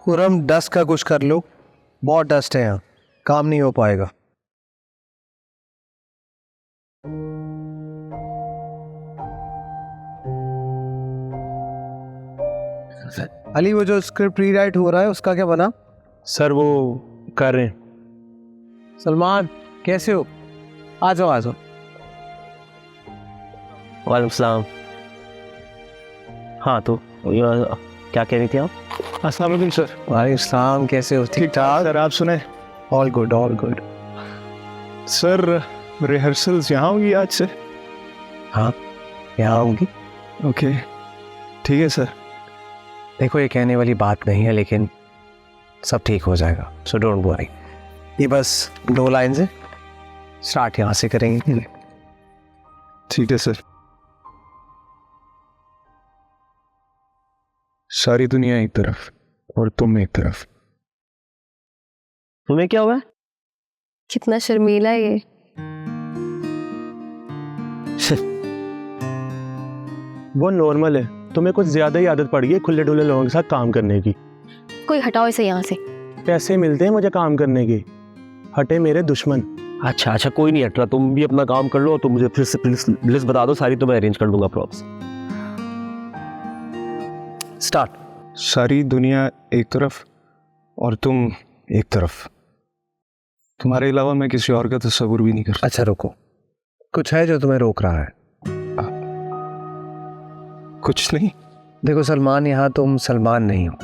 Khurram dust का कुछ कर लो, बहुत डस्ट है यहाँ, काम नहीं हो पाएगा। अली वो जो स्क्रिप्ट रीराइट हो रहा है उसका क्या बना? सर वो कर रहे हैं। सलमान कैसे हो? आ जाओ आ जाओ। वालेकुम सलाम। हाँ तो क्या कह रही थी आप? अस्सलाम वालेकुम सर। वालेकुम सलाम, कैसे हो? ठीक ठाक सर, आप सुने? All good all good. Sir rehearsals यहाँ होंगी आज से? हाँ यहाँ होंगी। ओके ठीक है सर। देखो ये कहने वाली बात नहीं है लेकिन सब ठीक हो जाएगा, सो डोंट वरी। ये बस 2 लाइन है, स्टार्ट यहाँ से करेंगे। ठीक है सर। सारी दुनिया एक तरफ और तुम एक तरफ। तुम्हें क्या हुआ? कितना शर्मीला है ये। वो नॉर्मल है, तुम्हें कुछ ज्यादा ही आदत पड़ गई है खुले डुले लोगों के साथ काम करने की। कोई हटाओ इसे यहाँ से। पैसे मिलते हैं मुझे काम करने के, हटे मेरे दुश्मन। अच्छा कोई नहीं हट रहा, तुम भी अपना काम कर लो। तुम मुझे फिर से लिस्ट बता दो सारी, तो मैं अरेंज कर दूंगा प्रॉप्स। स्टार्ट। सारी दुनिया एक तरफ और तुम एक तरफ। तुम्हारे अलावा मैं किसी और का तस्वुर भी नहीं कर सकता। अच्छा रुको, कुछ है जो तुम्हें रोक रहा है? कुछ नहीं। देखो सलमान, यहाँ तुम सलमान नहीं हो।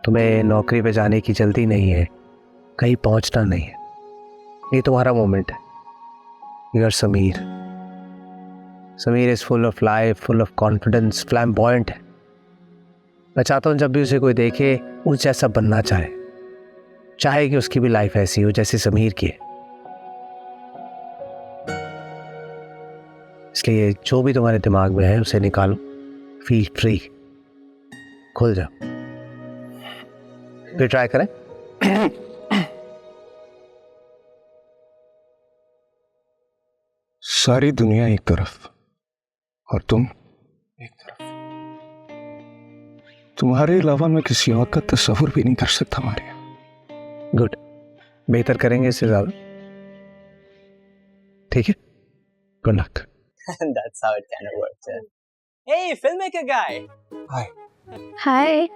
तुम्हें नौकरी पे जाने की जल्दी नहीं है, कहीं पहुंचना नहीं है। ये तुम्हारा मोमेंट है। You are Sameer. Sameer is full of life, full of confidence, flamboyant है। मैं चाहता हूँ जब भी उसे कोई देखे उस जैसा बनना चाहे कि उसकी भी लाइफ ऐसी हो जैसे समीर की है। इसलिए जो भी तुम्हारे दिमाग में है उसे निकालो, फील फ्री, खुल जाओ। फिर ट्राई करें। सारी दुनिया एक तरफ और तुम एक तरफ। तुम्हारे अलावा मैं किसी और का तस्वुर भी नहीं कर सकता मारिया। गुड, बेहतर करेंगे इससे ज्यादा। ठीक है, good luck. That's how it kind of works. Yeah. Hey, filmmaker guy. हाय।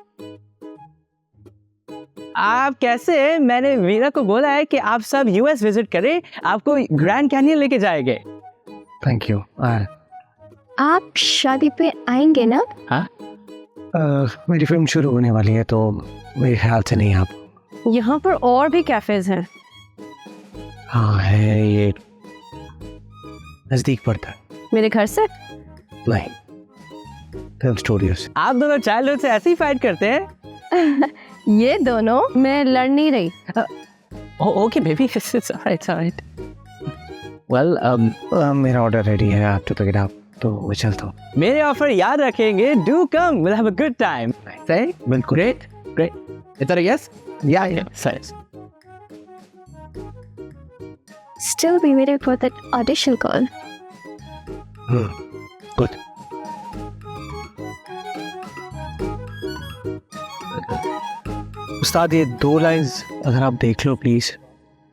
आप कैसे हैं? मैंने वीरा को बोला है कि आप सब यूएस विजिट करें, आपको ग्रैंड कैनियन लेके जाएंगे। Thank you. आप शादी पे आएंगे ना? हाँ? मेरी फिल्म शुरू होने वाली है तो मेरे ख्याल से नहीं। आप यहाँ पर और भी कैफेज हैं। हाँ है, ये नजदीक पड़ता है। मेरे घर से? नहीं, फिल्म स्टूडियो से। आप दोनों चाइल्डहुड से ऐसे ही फाइट करते हैं? ये दोनों, मैं लड़ नहीं रही। Okay baby, it's alright. Well मेरा ऑर्डर रेडी है, आप तो गेट आप, तो मैं चलता हूँ। मेरे ऑफर याद रखेंगे। Do come, will have a good time. सही? बिल्कुल। Great. Is that a yes? या सही। Still be waiting for that audition call. Good. उस्ताद ये 2 लाइंस अगर आप देख लो प्लीज,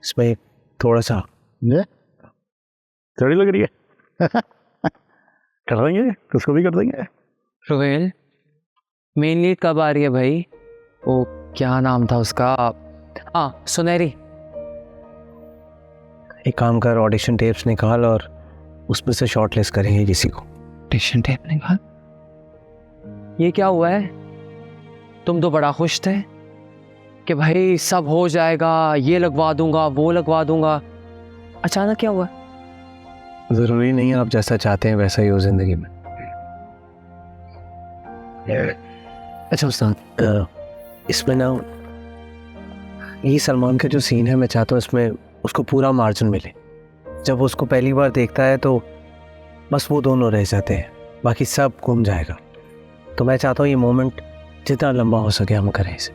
इसमें थोड़ा सा थोड़ी लग रही है। कर देंगे, उसको भी कर देंगे। रोहेल, मेन लीड कब आ रही है भाई? वो क्या नाम था उसका? हाँ, सुनहरी। एक काम कर, ऑडिशन टेप्स निकाल और उसमें से शॉर्टलिस्ट करेंगे किसी को। ऑडिशन टेप निकाल? ये क्या हुआ है? तुम तो बड़ा खुश थे कि भाई सब हो जाएगा, ये लगवा दूंगा, वो लगवा दूंगा। अचानक क्या हुआ? जरूरी नहीं है आप जैसा चाहते हैं वैसा ही हो जिंदगी में। अच्छा उस्ताद, इसमें ना ये सलमान का जो सीन है, मैं चाहता हूँ इसमें उसको पूरा मार्जिन मिले। जब वो उसको पहली बार देखता है तो बस वो दोनों रह जाते हैं, बाकी सब घूम जाएगा। तो मैं चाहता हूँ ये मोमेंट जितना लंबा हो सके हम करें इसे।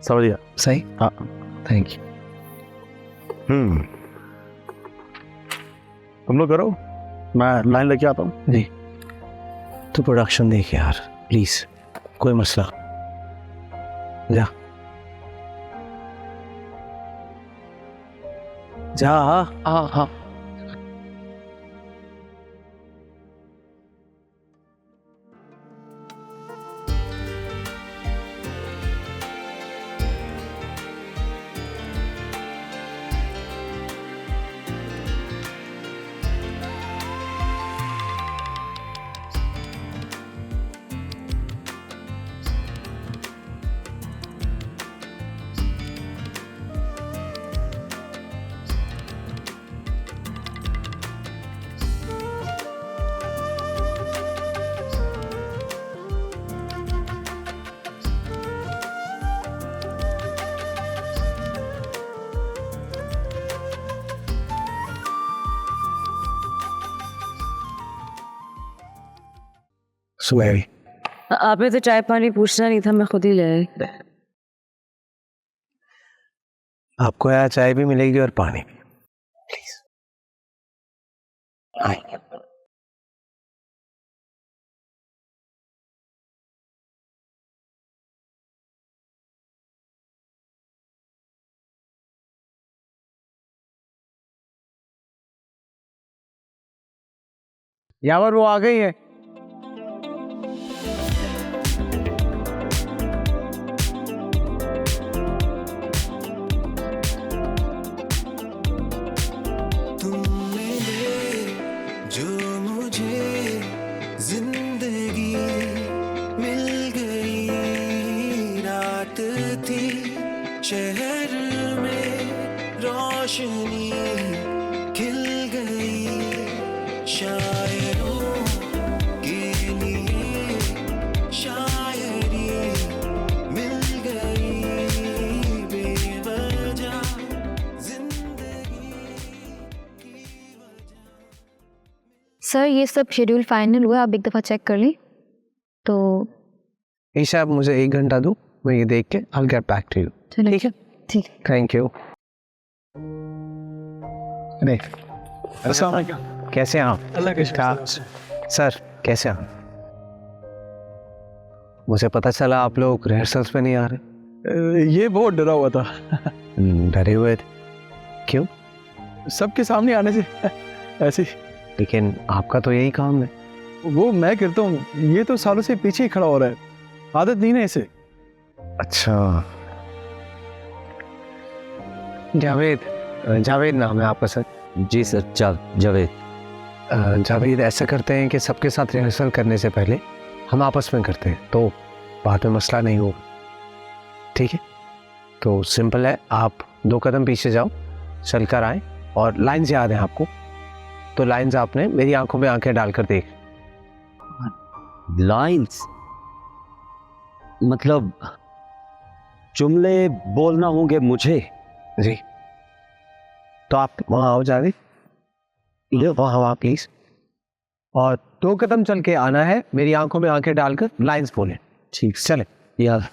समझ गया? सही? हाँ। Thank you. तुम लोग करो, मैं लाइन लेके आता हूँ। जी, तो प्रोडक्शन देख यार प्लीज। कोई मसला, जा जा। हाँ हाँ। सुबह आपने तो चाय पानी पूछना नहीं था, मैं खुद ही ले आई। आपको यहाँ चाय भी मिलेगी और पानी भी, प्लीज आइए। यावर वो आ गई है। जो मुझे जिंदगी मिल गई, रात थी शहर में रोशनी खिल गई, शायरों के लिए शायरी मिल गई, बेवजह जिंदगी की वजह। सर ये सब शेड्यूल फाइनल हुआ, आप एक दफ़ा चेक कर ली तो ईशा, आप मुझे 1 घंटा दो, मैं ये देख के I'll get back to you। चलो ठीक है, ठीक है। Thank you. नहीं, कैसे हैं आप? अल्लाह के सर कैसे हैं आप? मुझे पता चला आप लोग रिहर्सल्स पे नहीं आ रहे। ये बहुत डरा हुआ था, डरे हुए थे, क्यों? सबके सामने आने से ऐसे ही। लेकिन आपका तो यही काम है। वो मैं करता हूँ, ये तो सालों से पीछे ही खड़ा हो रहा है, आदत नहीं है इसे। अच्छा, जावेद, जावेद नाम है आपका सर? जी सर, जावेद। जावेद, ऐसा करते हैं कि सबके साथ रिहर्सल करने से पहले हम आपस में करते हैं, तो बाद में मसला नहीं होगा, ठीक है? तो सिंपल है, आप 2 कदम पीछे जाओ, चल कर आए, और लाइन्स याद हैं आपको, तो लाइन्स आपने मेरी आंखों में आंखें डालकर देख। लाइंस मतलब जुमले बोलना होंगे मुझे? जी, तो आप वहाँ आओ जावेद, इधर वहाँ आओ प्लीज, और 2 कदम चल के आना है, मेरी आंखों में आंखें डालकर लाइन्स बोले। ठीक, चले यार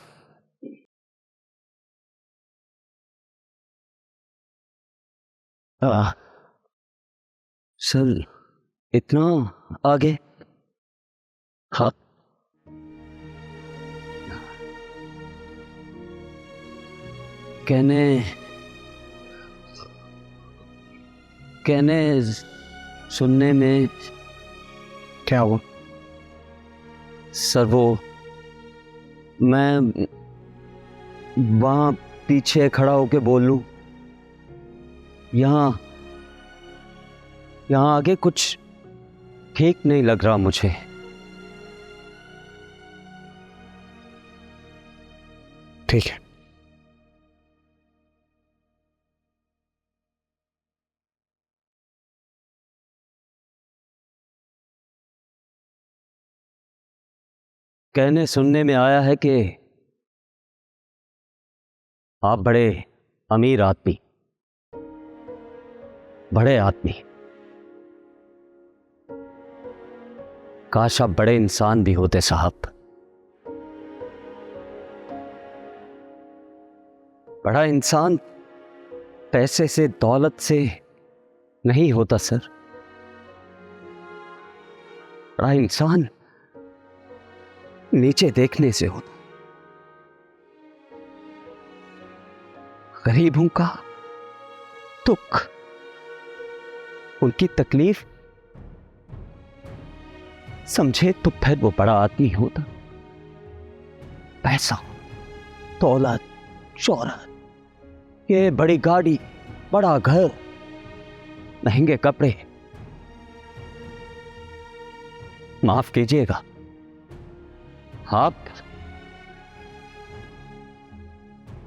सर, इतना आगे? हाँ, कहने सुनने में क्या हुआ? सर वो मैं वहाँ पीछे खड़ा होके बोल लूँ, यहाँ आगे कुछ ठीक नहीं लग रहा मुझे। ठीक है, कहने सुनने में आया है कि आप बड़े अमीर आदमी, बड़े आदमी, काश आप बड़े इंसान भी होते साहब। बड़ा इंसान पैसे से, दौलत से नहीं होता सर। बड़ा इंसान नीचे देखने से होता। गरीबों का दुख, उनकी तकलीफ समझे तो फिर वो बड़ा आदमी होता। पैसा, दौलत, शोहरत, ये बड़ी गाड़ी, बड़ा घर, महंगे कपड़े, माफ कीजिएगा, आप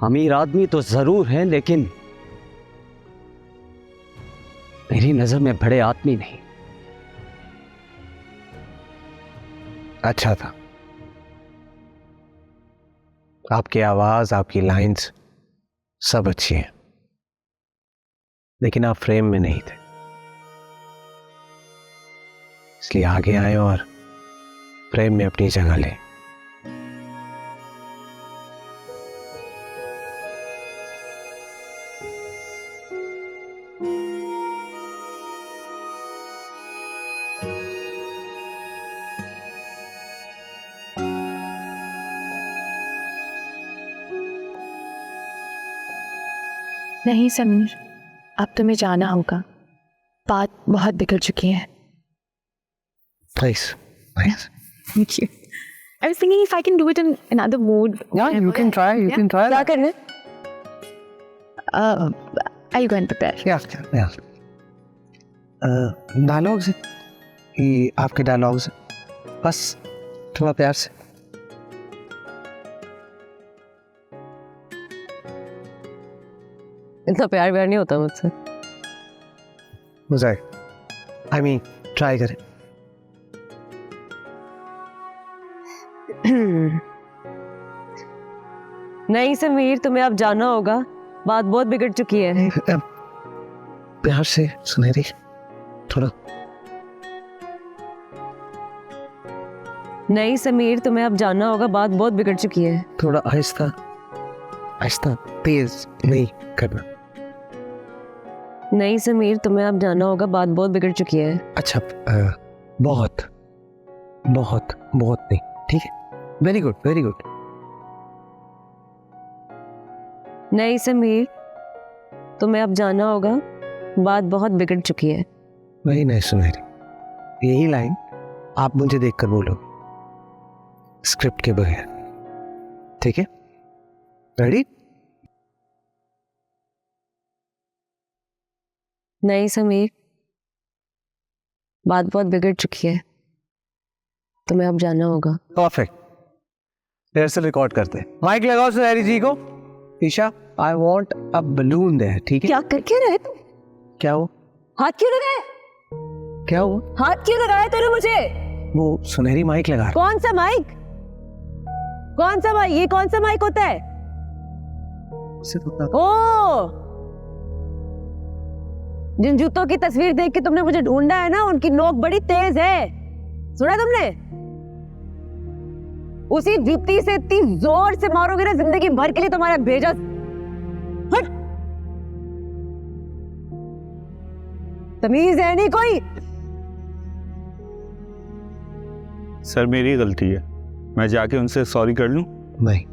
अमीर आदमी तो जरूर हैं, लेकिन मेरी नजर में बड़े आदमी नहीं। अच्छा था, आपकी आवाज, आपकी लाइंस सब अच्छी हैं, लेकिन आप फ्रेम में नहीं थे, इसलिए आगे आए और फ्रेम में अपनी जगह लें। नहीं समीर, अब तुम्हें जाना होगा, बात बहुत बिगड़ चुकी है। Please, please. Thank you. I was thinking if I can do it in another mood. Yeah, you can try. You can try. क्या करना है? I'll go and prepare. Yeah, yeah. Dialogues, ये आपके डायलॉग्स, बस थोड़ा प्यार से। इतना प्यार व्यार नहीं होता मुझसे। मुझे I mean, ट्राई करें। नहीं समीर, तुम्हें अब जाना होगा, बात बहुत बिगड़ चुकी है। प्यार से सुनहरी, थोड़ा। नहीं समीर, तुम्हें अब जाना होगा, बात बहुत बिगड़ चुकी है। थोड़ा आहिस्ता आहिस्ता, तेज नहीं करना। नहीं समीर, तुम्हें अब जाना होगा, बात बहुत बिगड़ चुकी है। अच्छा, बहुत बहुत बहुत नहीं, ठीक है, वेरी गुड वेरी गुड। नहीं समीर, तुम्हें अब जाना होगा, बात बहुत बिगड़ चुकी है। वही नहीं सुनहरी, यही लाइन आप मुझे देखकर बोलोगे, स्क्रिप्ट के बगैर, ठीक है? रेडी? नहीं समीर, बात बहुत बिगड़ चुकी है, तुम्हें अब जाना होगा। परफेक्ट, फिर से रिकॉर्ड करते हैं। माइक लगाओ सुनहरी जी को। Isha, I want a balloon there, ठीक है? क्या करके रहे तुम? क्या हो? हाथ क्यों लगाए? क्या हो? हाथ क्यों लगाया तूने मुझे? वो सुनहरी माइक लगा रहा। कौन सा माइक? कौन सा माइक? ये कौन सा माइक होता है? उसे तो पता- ओ, जिन जूतों की तस्वीर देख के तुमने मुझे ढूंढा है ना, उनकी नोक बड़ी तेज है। सुना तुमने? उसी जूती से इतनी जोर से मारोगे ना, जिंदगी भर के लिए तुम्हारा भेजा। हट! तमीज है नहीं कोई? सर मेरी गलती है, मैं जाके उनसे सॉरी कर लूं? नहीं,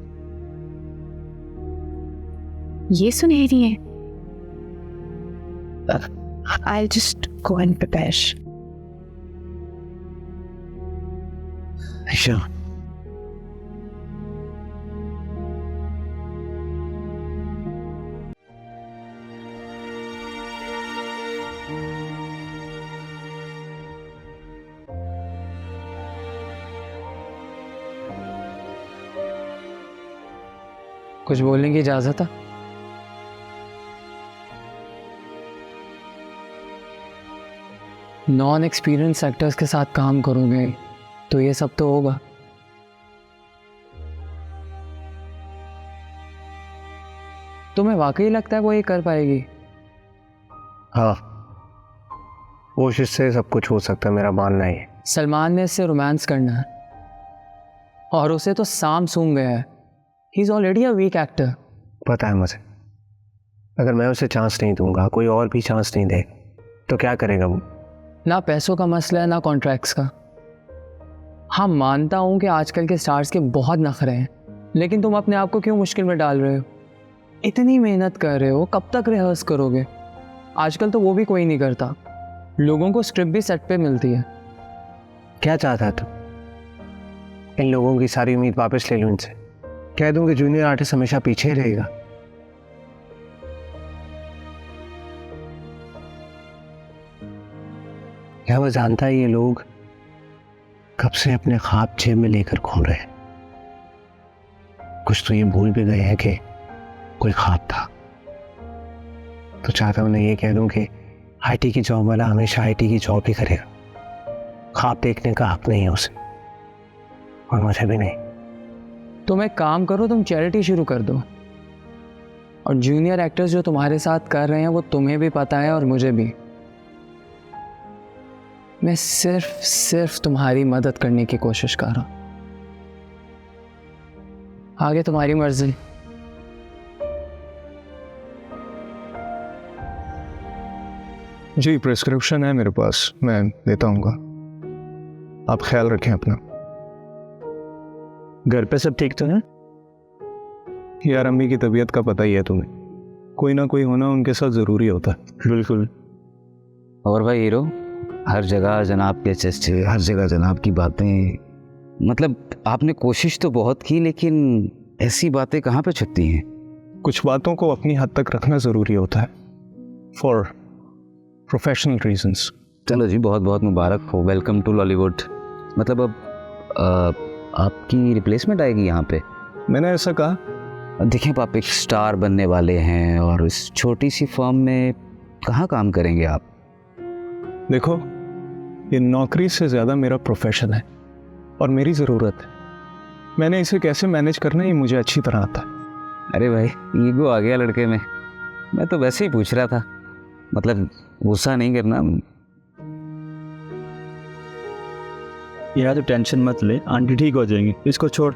ये सुनहरी है। I'll just go and prepare. Isha, कुछ बोलने की इजाजत है? नॉन एक्सपीरियंस एक्टर्स के साथ काम करोगे तो ये सब तो होगा। तुम्हें वाकई लगता है वो ये कर पाएगी? हाँ, कोशिश से सब कुछ हो सकता है, मेरा मानना ही है। सलमान ने इससे रोमांस करना है और उसे तो साम सूंघ गया है। He is already a weak actor. पता है मुझे, अगर मैं उसे चांस नहीं दूंगा, कोई और भी चांस नहीं देगा, तो क्या करेगा वो? ना पैसों का मसला है, ना कॉन्ट्रैक्ट्स का। हाँ मानता हूँ कि आजकल के स्टार्स के बहुत नखरे हैं, लेकिन तुम अपने आप को क्यों मुश्किल में डाल रहे हो? इतनी मेहनत कर रहे हो, कब तक रिहर्स करोगे? आजकल तो वो भी कोई नहीं करता, लोगों को स्क्रिप्ट भी सेट पे मिलती है। क्या चाहता है तू? इन लोगों की सारी उम्मीद वापस ले लूं इनसे? कह दूं कि जूनियर आर्टिस्ट हमेशा पीछे ही रहेगा? क्या वो जानता है ये लोग कब से अपने ख्वाब जेब में लेकर घूम रहे हैं? कुछ तो ये भूल भी गए हैं कि कोई ख्वाब था। तो चाहता हूं मैं ये कह दूं कि आईटी की जॉब वाला हमेशा आईटी की जॉब ही करेगा, ख्वाब देखने का हक नहीं है उसे, और मुझे भी नहीं। तुम एक काम करो, तुम चैरिटी शुरू कर दो, और जूनियर एक्टर्स जो तुम्हारे साथ कर रहे हैं वो तुम्हें भी पता है और मुझे भी। मैं सिर्फ तुम्हारी मदद करने की कोशिश कर रहा हूं, आगे तुम्हारी मर्जी। जी प्रिस्क्रिप्शन है मेरे पास, मैं देता हूँ। आप ख्याल रखें अपना। घर पे सब ठीक तो है? यार अम्मी की तबीयत का पता ही है तुम्हें, कोई ना कोई होना उनके साथ ज़रूरी होता है। बिल्कुल। और भाई हीरो, हर जगह जनाब के चर्चे, हर जगह जनाब की बातें। मतलब आपने कोशिश तो बहुत की, लेकिन ऐसी बातें कहाँ पे छुपती हैं? कुछ बातों को अपनी हद तक रखना ज़रूरी होता है, फॉर प्रोफेशनल रीजंस। चलो जी, बहुत बहुत मुबारक हो, वेलकम टू लॉलीवुड। मतलब अब आपकी रिप्लेसमेंट आएगी यहाँ पे? मैंने ऐसा कहा? देखिए, आप एक स्टार बनने वाले हैं और इस छोटी सी फर्म में कहाँ काम करेंगे आप? देखो, ये नौकरी से ज़्यादा मेरा प्रोफेशन है और मेरी ज़रूरत है। मैंने इसे कैसे मैनेज करना है मुझे अच्छी तरह आता है। अरे भाई, ईगो आ गया लड़के में। मैं तो वैसे ही पूछ रहा था, मतलब गुस्सा नहीं करना। यार तो टेंशन मत ले, आंटी ठीक हो जाएंगी, इसको छोड़।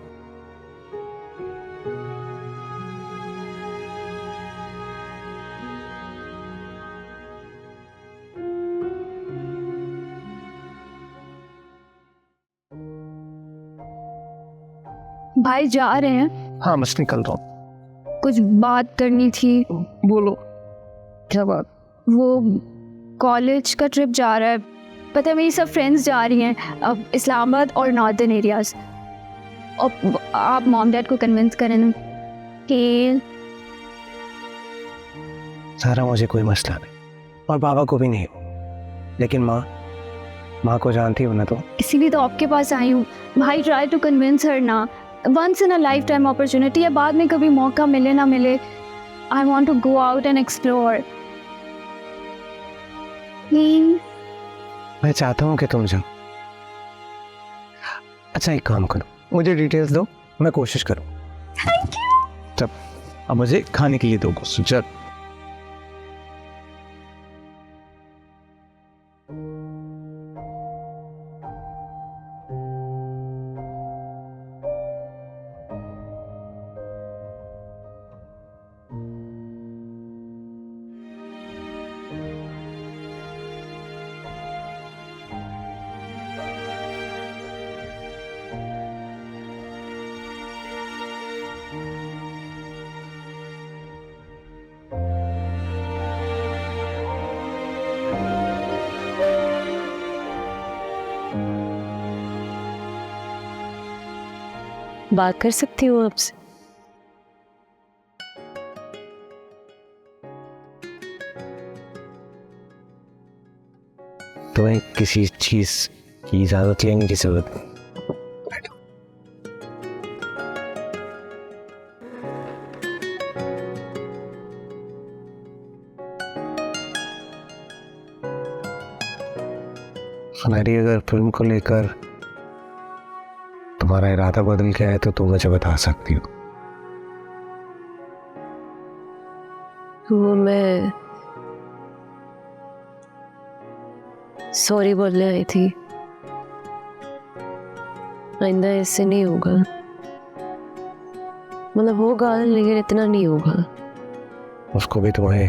भाई जा रहे हैं? हाँ बस निकल रहा हूँ। कुछ बात करनी थी। बोलो, क्या बात? वो कॉलेज का ट्रिप जा रहा है, पता है मेरी सब फ्रेंड्स जा रही हैं अब इस्लामाबाद और नॉर्दर्न एरियाज, और आप मॉम डैड को कन्विंस करें ना कि सारा मुझे कोई मसला नहीं, और बाबा को भी नहीं, लेकिन माँ को जानती हो ना तुम? इसीलिए तो आपके पास आई हूँ। भाई ट्राई टू कन्विंस हर ना, once in a lifetime opportunity है, बाद में कभी मौका मिले ना मिले। I want to go out and explore. मैं चाहता हूँ कि तुम जाओ। अच्छा एक काम करो, मुझे डिटेल्स दो, मैं कोशिश करूँ। चल अब मुझे खाने के लिए दो कुछ। चल बात कर सकती हूँ आपसे? तुम्हें किसी चीज की इजाजत लेने की जरूरत नहीं। हमारी अगर फिल्म को लेकर तुम्हारा इरादा बदल गया है तो तुम मुझे बता सकती हो। वो मैं सॉरी बोलने आई थी, आइंदा ऐसे नहीं होगा। मतलब होगा लेकिन इतना नहीं होगा। उसको भी तुम्हें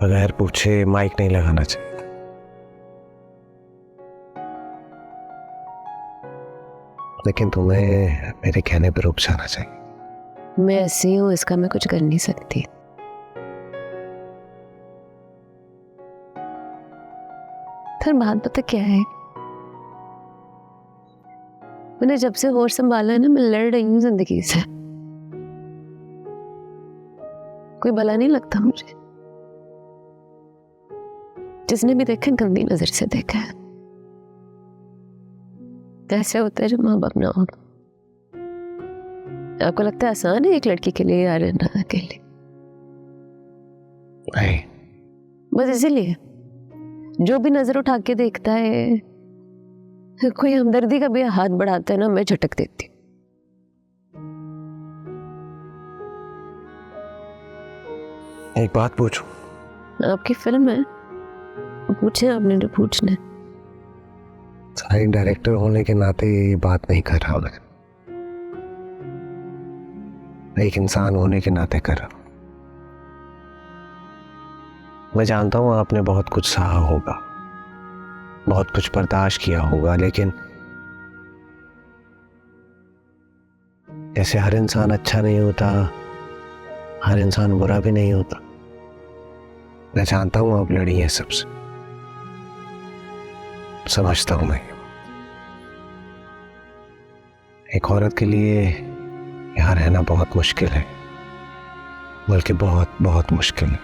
बगैर पूछे माइक नहीं लगाना चाहिए। लेकिन तुम्हें मेरे कहने पर रुक जाना चाहिए। मैं ऐसी हूँ, इसका मैं कुछ कर नहीं सकती। फिर बात पता क्या है, मैंने जब से होश संभाला है ना, मैं लड़ रही हूँ जिंदगी से। कोई भला नहीं लगता मुझे। जिसने भी देखा गंदी नजर से देखा है। ऐसे होता है जब माँ बाप ना हो। आपको लगता है आसान है एक लड़की के लिए यार रहना अकेले? नहीं, बस इसीलिए जो भी नजर उठा के देखता है, कोई हमदर्दी का भी हाथ बढ़ाता है ना, मैं झटक देती हूँ। एक बात पूछूं? आपकी फिल्म है, पूछे आपने जो पूछना है। साइड डायरेक्टर होने के नाते ये बात नहीं कर रहा हूं, लेकिन एक इंसान होने के नाते कर रहा हूं। मैं जानता हूं आपने बहुत कुछ सहा होगा, बहुत कुछ बर्दाश्त किया होगा, लेकिन ऐसे हर इंसान अच्छा नहीं होता, हर इंसान बुरा भी नहीं होता। मैं जानता हूं आप लड़ी हैं सबसे, समझता हूं मैं। एक औरत के लिए यहाँ रहना बहुत मुश्किल है, बल्कि बहुत बहुत मुश्किल है।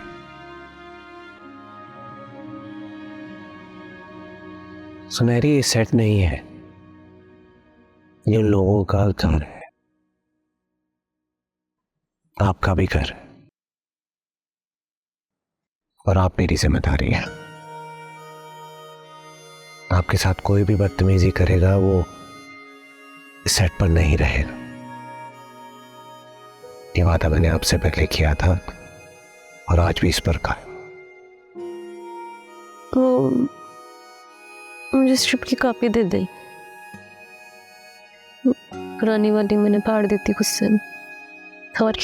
सुनहरी सेट नहीं है, ये उन लोगों का घर है, आपका भी घर है, और आप मेरी जिम्मेदारी है। आपके साथ कोई भी बदतमीजी करेगा वो इस सेट पर नहीं रहेगा। ये वादा मैंने आपसे पहले किया था और आज भी इस पर कायम। तो मुझे स्क्रिप्ट की कॉपी दे दें, पुरानी वाली मैंने फाड़ दी थी गुस्से में। और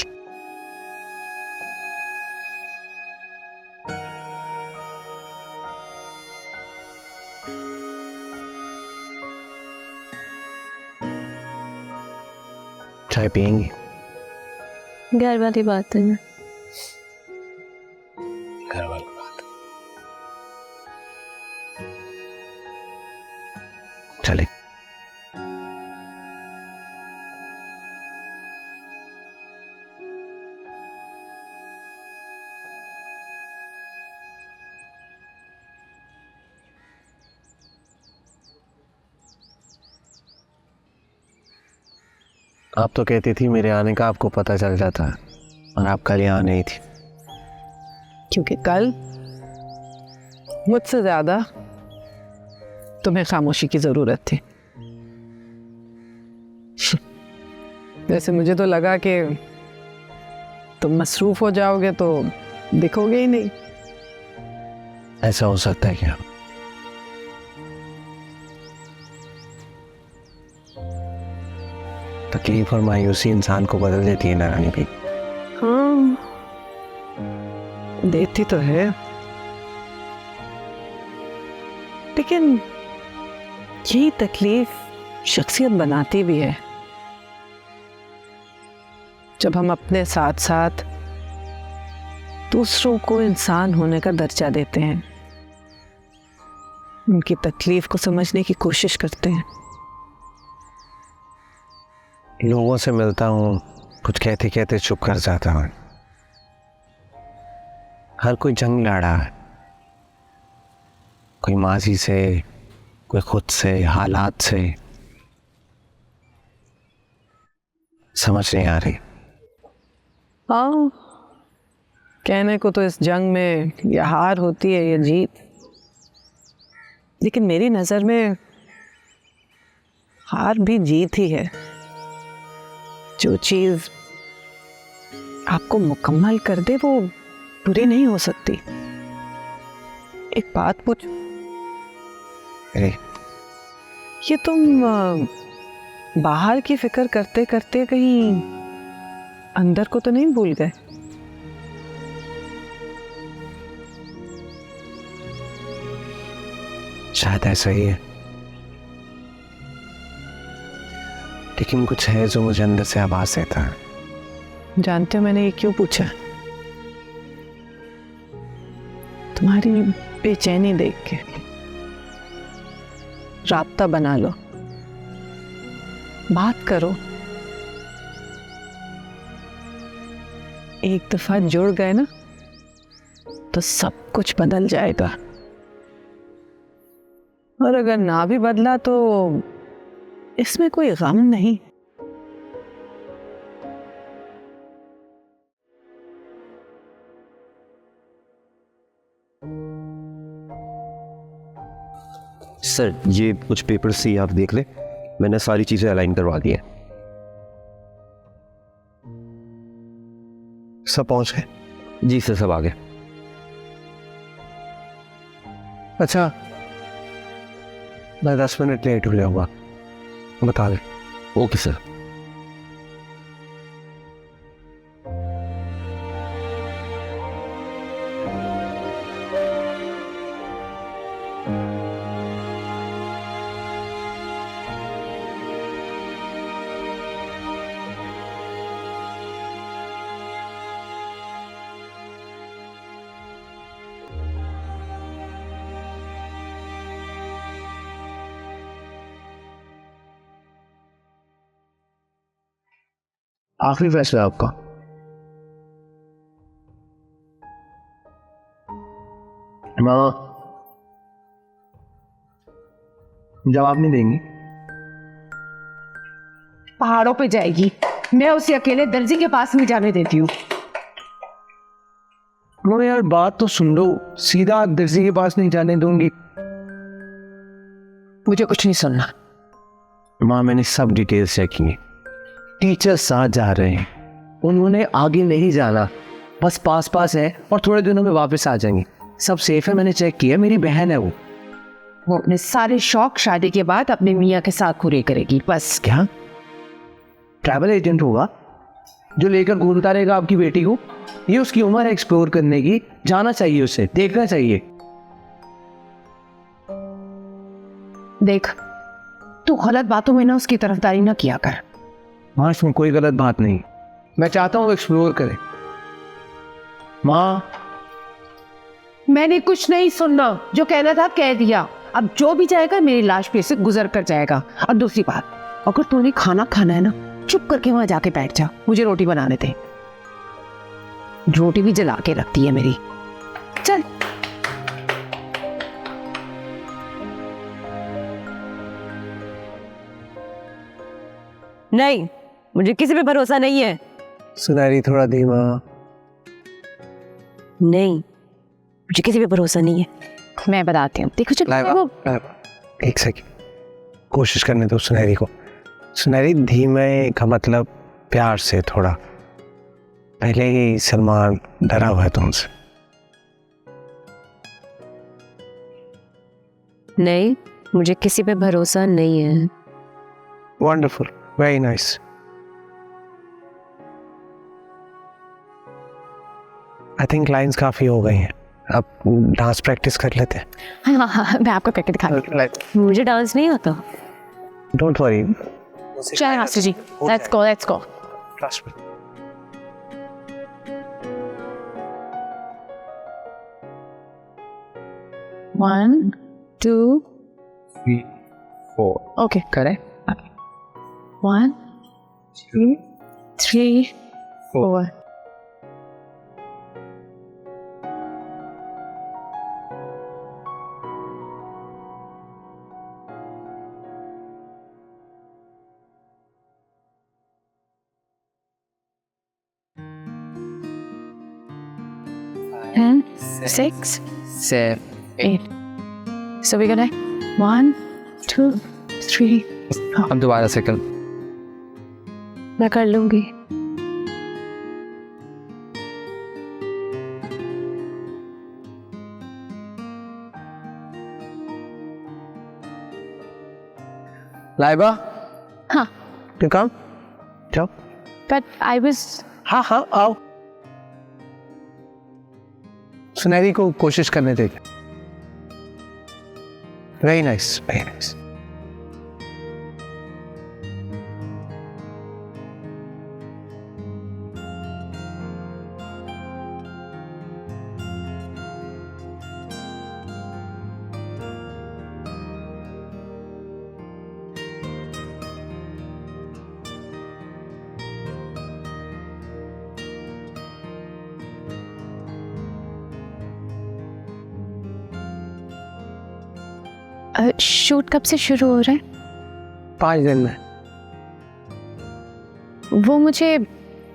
चाय पियेंगी? घर वाली बात है ना। घर वाली बात। चले। आप तो कहती थी मेरे आने का आपको पता चल जाता, और आप कल यहाँ नहीं थी। क्योंकि कल मुझसे ज्यादा तुम्हें खामोशी की जरूरत थी। वैसे मुझे तो लगा कि तुम मसरूफ हो जाओगे तो दिखोगे ही नहीं। ऐसा हो सकता है क्या? तकलीफ और मायूसी इंसान को बदल देती है ना रानी भी। हाँ, देती तो है, लेकिन यही तकलीफ शख्सियत बनाती भी है। जब हम अपने साथ साथ दूसरों को इंसान होने का दर्जा देते हैं, उनकी तकलीफ को समझने की कोशिश करते हैं। लोगों से मिलता हूँ, कुछ कहते कहते चुप कर जाता हूँ। हर कोई जंग लड़ा है, कोई माजी से, कोई खुद से, हालात से। समझ नहीं आ रही। हाँ, कहने को तो इस जंग में ये हार होती है ये जीत, लेकिन मेरी नज़र में हार भी जीत ही है। जो चीज़ आपको मुकम्मल कर दे वो बुरी नहीं हो सकती। एक बात पूछूं? अरे ये तुम बाहर की फिक्र करते करते कहीं अंदर को तो नहीं भूल गए? शायद ऐसा ही है। लेकिन कुछ है जो मुझे अंदर से आवाज देता है। जानते हो मैंने ये क्यों पूछा? तुम्हारी बेचैनी देख के। राब्ता बना लो, बात करो। एक दफा जुड़ गए ना तो सब कुछ बदल जाएगा, और अगर ना भी बदला तो इसमें कोई गम नहीं। सर ये कुछ पेपर से आप देख ले, मैंने सारी चीजें अलाइन करवा दी हैं। सब पहुंच गए? जी सर, सब आ गए। अच्छा, मैं 10 मिनट लेट हो हुआ, बता दे। Okay sir. आखिरी फैसला आपका। मामा जवाब नहीं देंगी? पहाड़ों पे जाएगी, मैं उसे अकेले दर्जी के पास नहीं जाने देती हूँ। यार बात तो सुन लो, सीधा दर्जी के पास नहीं जाने दूंगी। मुझे कुछ नहीं सुनना। माँ मैंने सब डिटेल्स चेक की, टीचर्स साथ जा रहे हैं, उन्होंने आगे नहीं जाना, बस पास पास है और थोड़े दिनों में वापस आ जाएंगे। सब सेफ है, मैंने चेक किया, मेरी बहन है वो अपने सारे शौक शादी के बाद अपने मियाँ के साथ पूरे करेगी बस। क्या ट्रैवल एजेंट होगा जो लेकर घूमता रहेगा आपकी बेटी को? ये उसकी उम्र है एक्सप्लोर करने की, जाना चाहिए उसे, देखना चाहिए। देख तू गलत बातों में ना उसकी तरफदारी ना किया कर। माँ इसमें कोई गलत बात नहीं, मैं चाहता हूँ एक्सप्लोर करे। माँ मैंने कुछ नहीं सुनना, जो कहना था कह दिया। अब जो भी जाएगा मेरी लाश पे से गुजर कर जाएगा। और दूसरी बात, अगर तूने खाना खाना है ना, चुप करके वहां जाके बैठ जा, मुझे रोटी बनाने दे। रोटी भी जला के रखती है मेरी। चल। नहीं, मुझे किसी पे भरोसा नहीं है। सुनहरी थोड़ा धीमा। नहीं, मुझे किसी पे भरोसा नहीं है। मैं बताती हूँ, देखो चल एक सेकंड, कोशिश करने दो सुनहरी को। सुनहरी धीमे का मतलब प्यार से, थोड़ा पहले ही सलमान डरा हुआ है तुमसे। नहीं, मुझे किसी पे भरोसा नहीं है। Wonderful, very nice. I think lines काफी हो गई हैं, अब डांस प्रैक्टिस कर लेते हैं। हाँ हाँ हाँ, मैं आपको करके दिखा दूँ। मुझे डांस नहीं आता। Don't worry. चल master ji, let's go let's go. Trust me. One, 2, 3, 4। okay, करें? 1, 2, 3, 4. And 6, 7, 8. So we're gonna 1, 2, 3. अब दोबारा से कर। मैं कर लूंगी। लाइबा, हाँ, you come? जाओ। but I was. हाँ हाँ आओ। सुनहरी को कोशिश करने देगा। Very nice, very nice. Shoot कब से शुरू हो रहा है? 5 दिन में। वो मुझे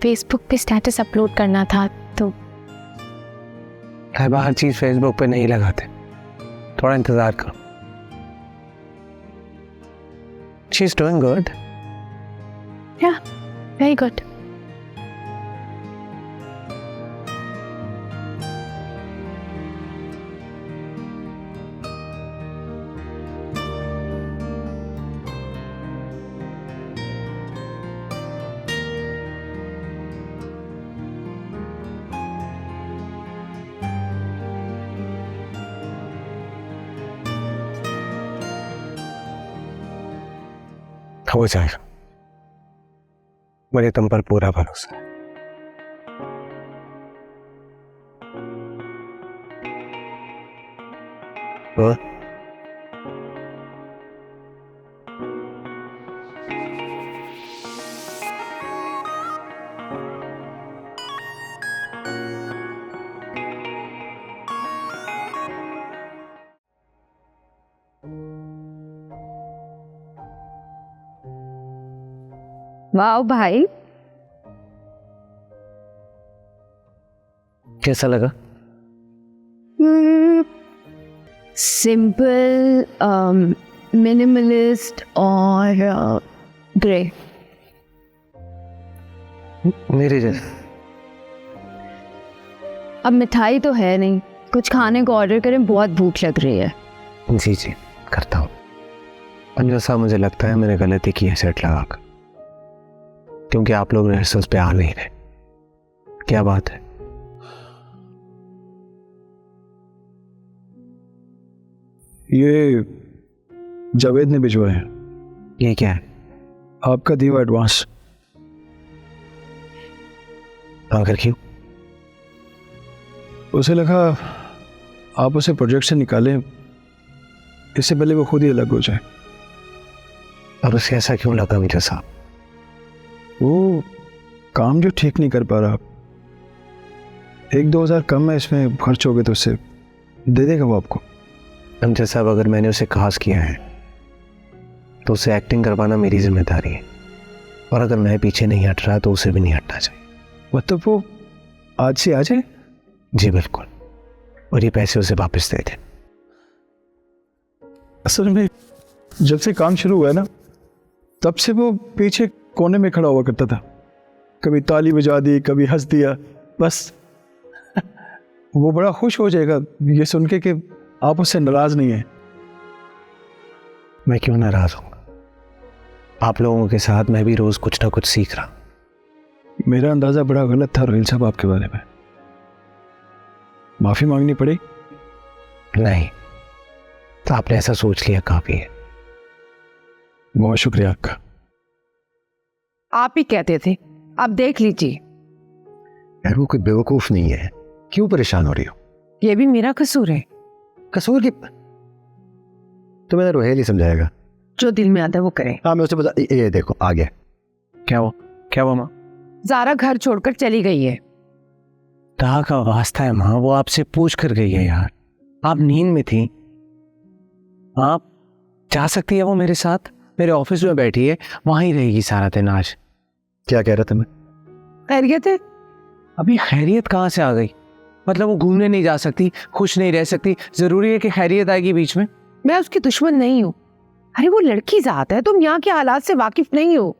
फेसबुक पे स्टेटस अपलोड करना था तो। हर चीज़ फेसबुक पे नहीं लगाते, थोड़ा इंतज़ार करो। She is doing good. या वेरी गुड। हो जाएगा, मुझे तुम पर पूरा भरोसा है। हाँ? वाह भाई, कैसा लगा? सिंपल, मिनिमलिस्ट और ग्रे। मेरे जैसे। अब मिठाई तो है नहीं, कुछ खाने को ऑर्डर करें, बहुत भूख लग रही है। जी जी करता हूँ। अंजल साहब, मुझे लगता है मैंने गलती की है सेट लगाकर, क्योंकि आप लोग रिहर्सल्स पे आ नहीं रहे। क्या बात है? ये जावेद ने भिजवाया है। ये क्या है? आपका दिया हुआ एडवांस। आखिर क्यों? उसे लगा आप उसे प्रोजेक्ट से निकालें, इससे पहले वो खुद ही अलग हो जाए। और उसे ऐसा क्यों लगा मीरा साहब? वो काम जो ठीक नहीं कर पा रहा, 1-2 हज़ार कम है इसमें खर्च हो गए तो उससे दे देगा वो आपको। अंजल साहब, अगर मैंने उसे खास किया है तो उसे एक्टिंग करवाना मेरी जिम्मेदारी है, और अगर मैं पीछे नहीं हट रहा तो उसे भी नहीं हटना चाहिए। मतलब वो आज से आ जाए? जी बिल्कुल, और ये पैसे उसे वापस दे दें। असल में जब से काम शुरू हुआ है ना, तब से वो पीछे कोने में खड़ा हुआ करता था, कभी ताली बजा दी, कभी हंस दिया, बस। वो बड़ा खुश हो जाएगा ये सुन के कि आप उससे नाराज नहीं है। मैं क्यों नाराज हूँ? आप लोगों के साथ मैं भी रोज कुछ ना कुछ सीख रहा हूँ। मेरा अंदाजा बड़ा गलत था रोहिल साहब आपके बारे में, माफी मांगनी पड़ी? नहीं, तो आपने ऐसा सोच लिया काफी है। बहुत शुक्रिया आपका। आप ही कहते थे, अब देख लीजिए। यार वो कोई बेवकूफ नहीं है, क्यों परेशान हो रही हो? ये भी मेरा कसूर है। कसूर की तो मैंने रोहेल ही समझाएगा। जो दिल में आता है वो करें। हाँ मैं उसे बता, ये देखो आ गया। क्या हुआ? क्या हुआ माँ? ज़ारा घर छोड़कर चली गई है। ता का वास्ता है माँ, वो आपसे पूछ कर गई है यार। आप नींद में थी, आप जा सकती है वो मेरे साथ, मेरे ऑफिस में बैठी है, वहां ही रहेगी सारा दिन आज। क्या कह रहा था मैं? खैरियत है? अभी खैरियत कहाँ से आ गई? मतलब वो घूमने नहीं जा सकती, खुश नहीं रह सकती, जरूरी है कि खैरियत आएगी बीच में? मैं उसकी दुश्मन नहीं हूँ। अरे वो लड़की जात है, तुम यहाँ के हालात से वाकिफ नहीं हो।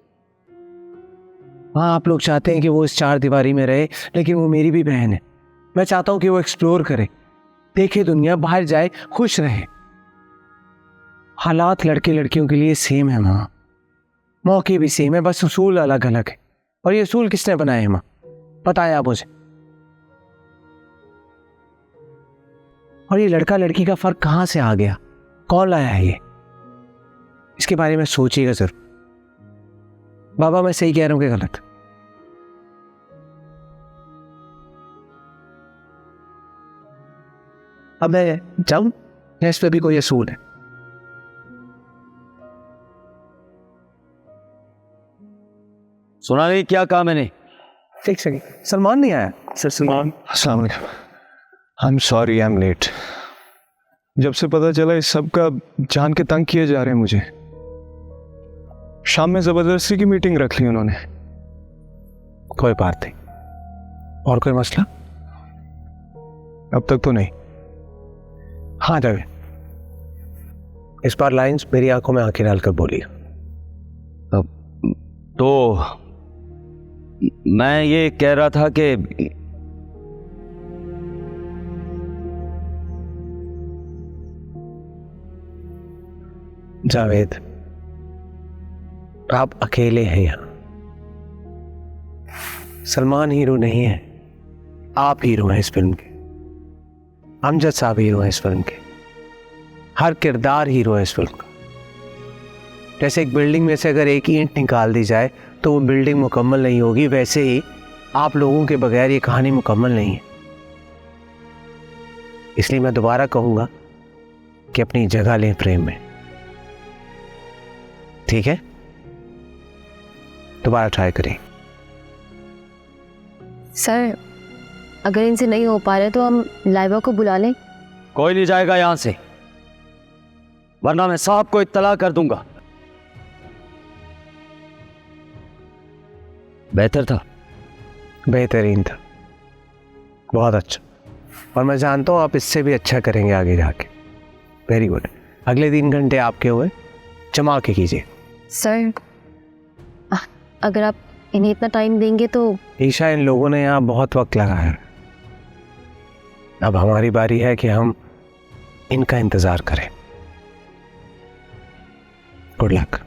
हाँ, आप लोग चाहते हैं कि वो इस 4 दीवारी में रहे, लेकिन वो मेरी भी बहन है। मैं चाहता हूँ कि वो एक्सप्लोर करे, देखे दुनिया, बाहर जाए, खुश रहे। हालात लड़के लड़कियों के लिए सेम है माँ, मौके भी सेम है, बस उसूल अलग अलग है। और ये उसूल किसने बनाए हैं माँ, बताएं आप मुझे। और ये लड़का लड़की का फर्क कहाँ से आ गया, कौन लाया है ये? इसके बारे में सोचिएगा जरूर। बाबा, मैं सही कह रहा हूँ कि गलत? अब मैं जाऊं या इस पे भी कोई असूल है? सुना नहीं क्या कहा मैंने? एक सेकंड, सलमान नहीं आया? सर सलमान, अस्सलाम वालेकुम। I am sorry, I am late. जब से पता चला इस सब का जान के तंग किए जा रहे हैं मुझे। शाम में जबरदस्ती की मीटिंग रख ली उन्होंने। कोई बात नहीं। और कोई मसला? अब तक तो नहीं। हाँ जावे, इस बार लाइंस मेरी आंखों में आंखें डालकर बोली। तो मैं ये कह रहा था कि जावेद, आप अकेले हैं यहाँ। सलमान हीरो नहीं है, आप हीरो हैं इस फिल्म के। अमजद साहब हीरो हैं इस फिल्म के। हर किरदार हीरो है इस फिल्म का। जैसे एक बिल्डिंग में से अगर एक ईंट निकाल दी जाए तो वो बिल्डिंग मुकम्मल नहीं होगी, वैसे ही आप लोगों के बगैर ये कहानी मुकम्मल नहीं है। इसलिए मैं दोबारा कहूंगा कि अपनी जगह लें फ्रेम में, ठीक है? दोबारा ट्राई करें। सर, अगर इनसे नहीं हो पा रहे तो हम लाइबा को बुला लें। कोई नहीं जाएगा यहां से, वरना मैं साहब को इत्तला कर दूंगा। बेहतर था? बेहतरीन था, बहुत अच्छा। और मैं जानता हूँ आप इससे भी अच्छा करेंगे आगे जाके। Very good. अगले 3 घंटे आपके हुए, जमा के कीजिए। सर, अगर आप इन्हें इतना टाइम देंगे तो। ईशा, इन लोगों ने यहाँ बहुत वक्त लगाया है। अब हमारी बारी है कि हम इनका इंतजार करें। Good luck.